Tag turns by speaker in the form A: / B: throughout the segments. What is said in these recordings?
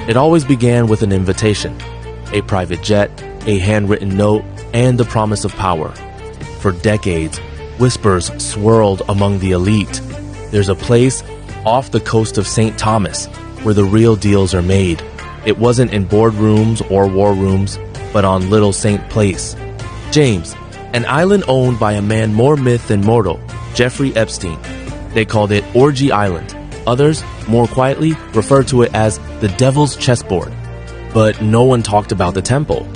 A: It always began with an invitation, a private jet, a handwritten note, and the promise of power. For decades, whispers swirled among the elite. There's a place off the coast of St. Thomas where the real deals are made. It wasn't in boardrooms or war rooms, but on Little St. Place. James, an island owned by a man more myth than mortal, Jeffrey Epstein. They called it Orgy Island. Others, more quietly, referred to it as the Devil's Chessboard. But no one talked about the temple.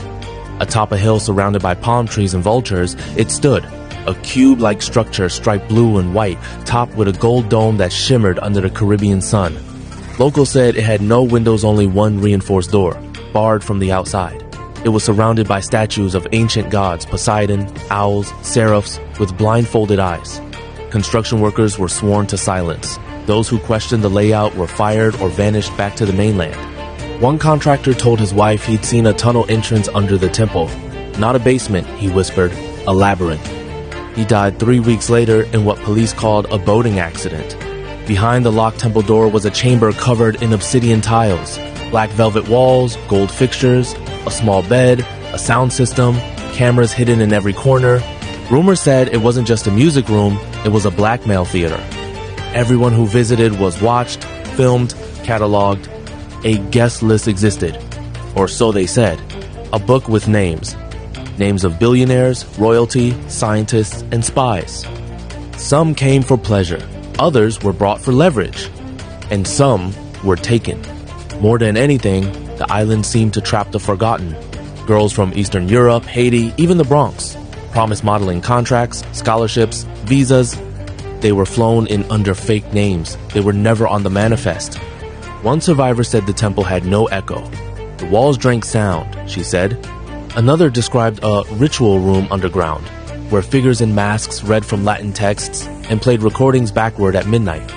A: Atop a hill surrounded by palm trees and vultures, it stood, a cube-like structure striped blue and white, topped with a gold dome that shimmered under the Caribbean sun. Locals said it had no windows, only one reinforced door, barred from the outside. It was surrounded by statues of ancient gods, Poseidon, owls, seraphs, with blindfolded eyes. Construction workers were sworn to silence. Those who questioned the layout were fired or vanished back to the mainland. One contractor told his wife he'd seen a tunnel entrance under the temple. Not a basement, he whispered, a labyrinth. He died 3 weeks later in what police called a boating accident. Behind the locked temple door was a chamber covered in obsidian tiles, black velvet walls, gold fixtures, a small bed, a sound system, cameras hidden in every corner. Rumors said it wasn't just a music room, it was a blackmail theater. Everyone who visited was watched, filmed, cataloged. A guest list existed, or so they said. A book with names. Names of billionaires, royalty, scientists, and spies. Some came for pleasure. Others were brought for leverage. And some were taken. More than anything, the island seemed to trap the forgotten. Girls from Eastern Europe, Haiti, even the Bronx. Promised modeling contracts, scholarships, visas. They were flown in under fake names. They were never on the manifest. One survivor said the temple had no echo. The walls drank sound, she said. Another described a ritual room underground, where figures in masks read from Latin texts and played recordings backward at midnight.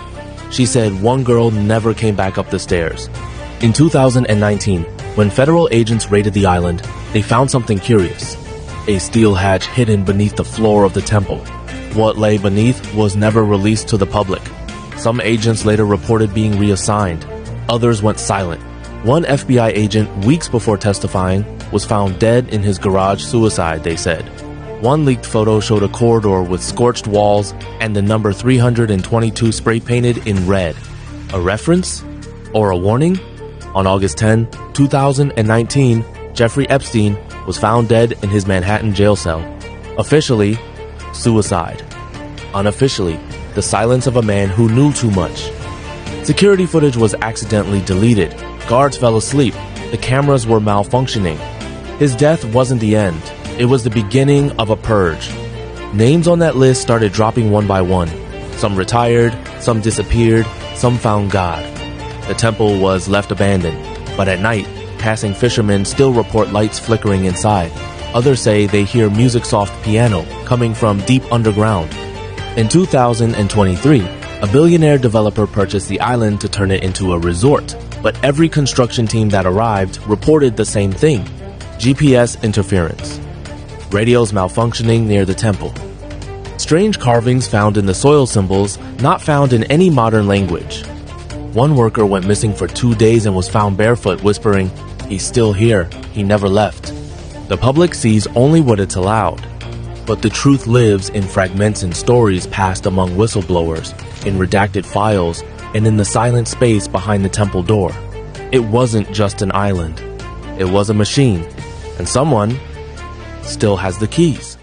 A: She said one girl never came back up the stairs. In 2019, when federal agents raided the island, they found something curious. A steel hatch hidden beneath the floor of the temple. What lay beneath was never released to the public. Some agents later reported being reassigned. Others went silent. One FBI agent, weeks before testifying, was found dead in his garage, suicide, they said. One leaked photo showed a corridor with scorched walls and the number 322 spray-painted in red. A reference? Or a warning? On August 10, 2019, Jeffrey Epstein was found dead in his Manhattan jail cell. Officially, suicide. Unofficially, the silence of a man who knew too much. Security footage was accidentally deleted. Guards fell asleep. The cameras were malfunctioning. His death wasn't the end. It was the beginning of a purge. Names on that list started dropping one by one. Some retired, some disappeared, some found God. The temple was left abandoned, but at night, passing fishermen still report lights flickering inside. Others say they hear music-soft piano coming from deep underground. In 2023, a billionaire developer purchased the island to turn it into a resort, but every construction team that arrived reported the same thing: GPS interference. Radios malfunctioning near the temple. Strange carvings found in the soil symbols, not found in any modern language. One worker went missing for 2 days and was found barefoot, whispering, "He's still here. He never left." The public sees only what it's allowed. But the truth lives in fragments and stories passed among whistleblowers, in redacted files, and in the silent space behind the temple door. It wasn't just an island. It was a machine, and someone still has the keys.